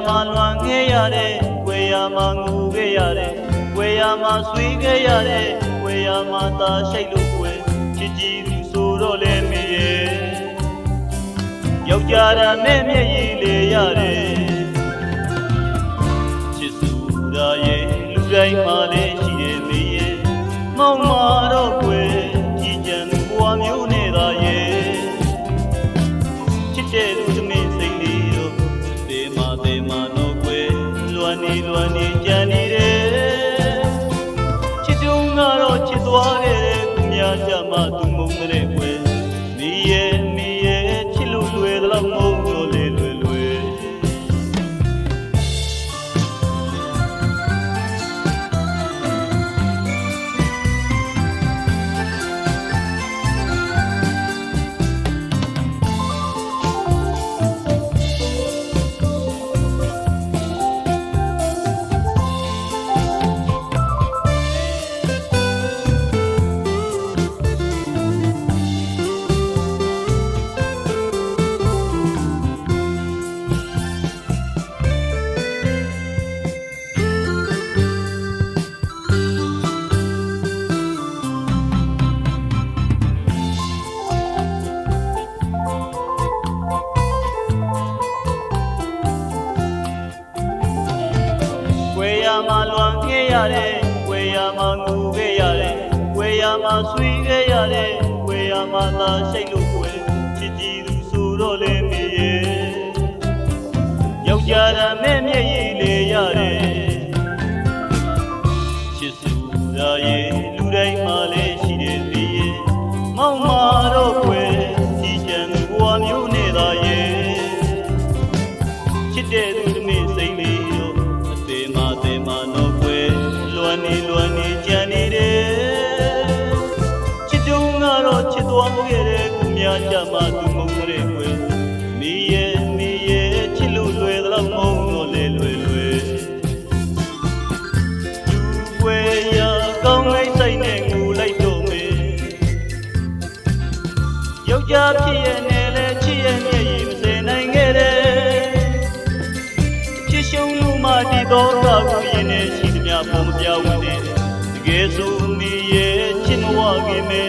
မှာလွန်ခဲ့ရတဲ့ကွယ်ရမှာငူခဲ့ရတဲ့ကွယ်ရမှာဆွေးခဲ့ရတဲ့ကွယ်ရမှာသာရှိတ်လို့ကွယ်ချစ်ကြည်သူဆိုတော့လဲမေရဲ့ယောက်ျားရမဲ့မျက်ရည်လေရတယ်ချစ်သူရာရဲ့လူတိုင်းမှာလည်းရှိတယ်မေရဲ့မောင်မာတော့ကွယ်ကြည်ကြံသူဘဝမျိုးနဲ့သာရဲ့ချစ်တဲ့လူသမီးစိတ်လေးတော့တေမာတော့ကွယ်လွမ်းနေကြံနေတယ်ချစ်တုံးကတော့ချစ်သွားခဲ့တဲ့သူများကြမှာသူမုန်းတဲ့ကွယ်မိရဲ့ချစ်လို့လွယ်တော့မုန်းတော့လေလွယ်မှာလွန်ခဲ့ရတဲ့ကွယ်ရမှာငူခဲ့ရတဲ့ကွယ်ရမှာဆွေးခဲ့ရတဲ့ကွယ်ရမှာသာရှိတ်လို့ကွယ်ချစ်ကြည်သူဆိုတော့လေမေရဲ့ယောက်ျားရမဲ့မျက်ရည်လေရတယ်ချစ်သူရာရဲ့လူတိုင်းမှာလည်းရှိတယ်မေရဲ့မောင်မာတော့ကွယ်ကြည်ကြံသူဘဝမျိုးနဲ့သာရဲ့ချစ်တဲ့သူသမီးစိတ်လေးတော့တေမာတော့ကွယ်လွမ်းနေကြံနေတယ်ချစ်တုံးကတော့ချစ်သွားခဲ့တဲ့သူများကြမှာသူမုန်းတဲ့ကွယ်မိရဲ့ချစ်လို့လွယ်တော့မုန်းတော့လေလွယ်လူကွယ်ရကောင်းလိုက်ဆိုင်နဲ့ငူလိုက်တော့မေယောက်ျားဖြစ်ရဲ့နဲ့လဲချစ်ရဲ့မျက်ရည်မစင်နိုင်ခဲ့တဲ့ချစ်ရှုံးလို့မှဒီတော့ကိုရင်နဲ့ရှိသမျှပုံမပြောင်းဝင်တဲ့တကယ်ဆိုမိရဲ့ချစ်မဝခင်မဲ